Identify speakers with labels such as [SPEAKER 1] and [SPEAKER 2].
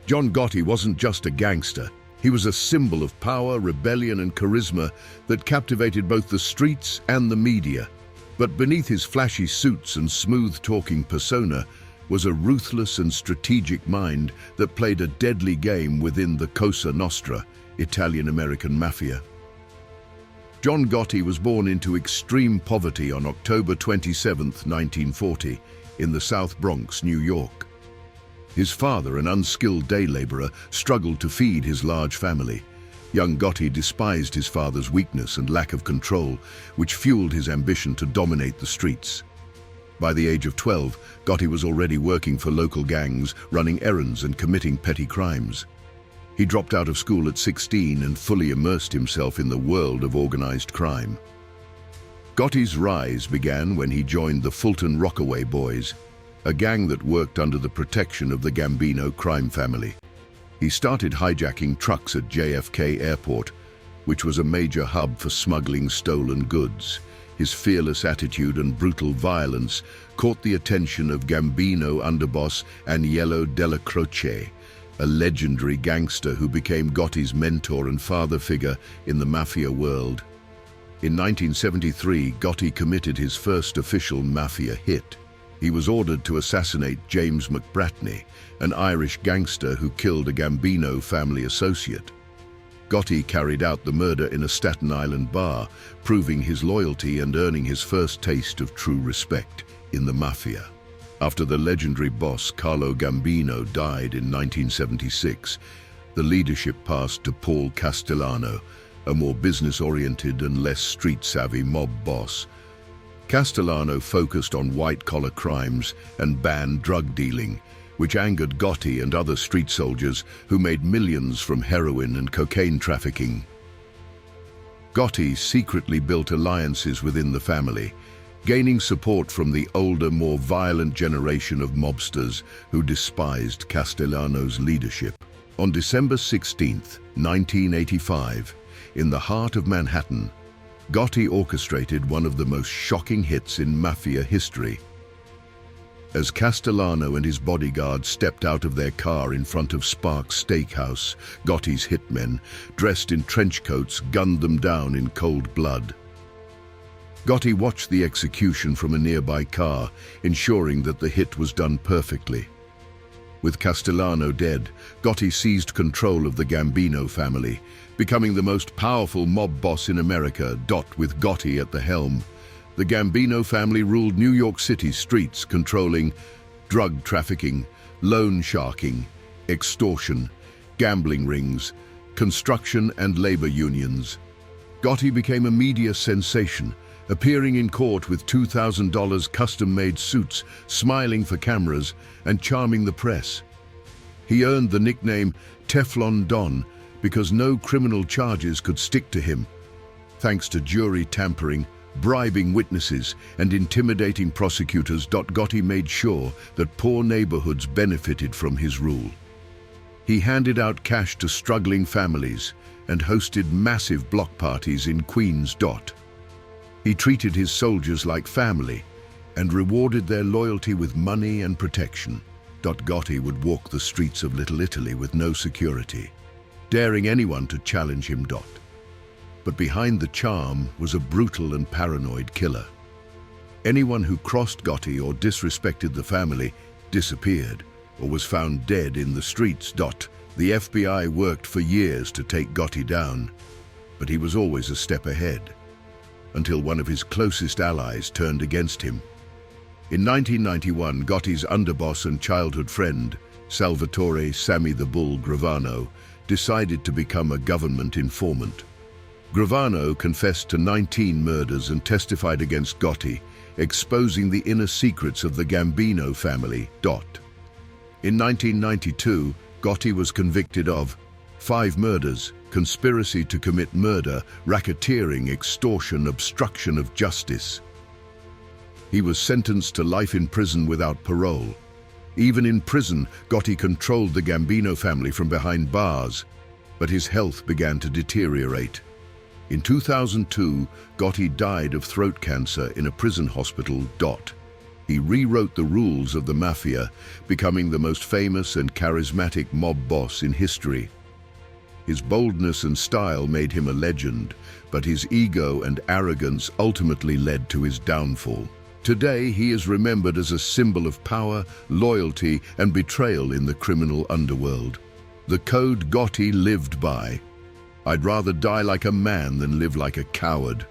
[SPEAKER 1] John Gotti wasn't just a gangster. He was a symbol of power, rebellion, and charisma that captivated both the streets and the media. But beneath his flashy suits and smooth-talking persona was a ruthless and strategic mind that played a deadly game within the Cosa Nostra, Italian-American mafia. John Gotti was born into extreme poverty on October 27, 1940, in the South Bronx, New York. His father, an unskilled day laborer, struggled to feed his large family. Young Gotti despised his father's weakness and lack of control, which fueled his ambition to dominate the streets. By the age of 12, Gotti was already working for local gangs, running errands and committing petty crimes. He dropped out of school at 16 and fully immersed himself in the world of organized crime. Gotti's rise began when he joined the Fulton Rockaway Boys, a gang that worked under the protection of the Gambino crime family. He started hijacking trucks at JFK Airport, which was a major hub for smuggling stolen goods. His fearless attitude and brutal violence caught the attention of Gambino underboss Agnello Della Croce, a legendary gangster who became Gotti's mentor and father figure in the mafia world. In 1973, Gotti committed his first official mafia hit. He was ordered to assassinate James McBratney, an Irish gangster who killed a Gambino family associate. Gotti carried out the murder in a Staten Island bar, proving his loyalty and earning his first taste of true respect in the mafia. After the legendary boss Carlo Gambino died in 1976, the leadership passed to Paul Castellano, a more business-oriented and less street-savvy mob boss. Castellano focused on white-collar crimes and banned drug dealing, which angered Gotti and other street soldiers who made millions from heroin and cocaine trafficking. Gotti secretly built alliances within the family, gaining support from the older, more violent generation of mobsters who despised Castellano's leadership. On December 16, 1985, in the heart of Manhattan, Gotti orchestrated one of the most shocking hits in mafia history. As Castellano and his bodyguard stepped out of their car in front of Sparks Steakhouse, Gotti's hitmen, dressed in trench coats, gunned them down in cold blood. Gotti watched the execution from a nearby car, ensuring that the hit was done perfectly. With Castellano dead, Gotti seized control of the Gambino family, becoming the most powerful mob boss in America. With Gotti at the helm, the Gambino family ruled New York City's streets, controlling drug trafficking, loan sharking, extortion, gambling rings, construction and labor unions. Gotti became a media sensation, appearing in court with $2,000 custom-made suits, smiling for cameras and charming the press. He earned the nickname Teflon Don because no criminal charges could stick to him. Thanks to jury tampering, bribing witnesses, and intimidating prosecutors, Gotti made sure that poor neighborhoods benefited from his rule. He handed out cash to struggling families and hosted massive block parties in Queens. He treated his soldiers like family and rewarded their loyalty with money and protection. Gotti would walk the streets of Little Italy with no security, daring anyone to challenge him. But behind the charm was a brutal and paranoid killer. Anyone who crossed Gotti or disrespected the family disappeared or was found dead in the streets. The FBI worked for years to take Gotti down, but he was always a step ahead, until one of his closest allies turned against him. In 1991, Gotti's underboss and childhood friend, Salvatore "Sammy the Bull" Gravano, decided to become a government informant. Gravano confessed to 19 murders and testified against Gotti, exposing the inner secrets of the Gambino family. In 1992, Gotti was convicted of 5 murders, conspiracy to commit murder, racketeering, extortion, obstruction of justice. He was sentenced to life in prison without parole. Even in prison, Gotti controlled the Gambino family from behind bars, but his health began to deteriorate. In 2002, Gotti died of throat cancer in a prison hospital. He rewrote the rules of the mafia, becoming the most famous and charismatic mob boss in history. His boldness and style made him a legend, but his ego and arrogance ultimately led to his downfall. Today, he is remembered as a symbol of power, loyalty, and betrayal in the criminal underworld. The code Gotti lived by: "I'd rather die like a man than live like a coward."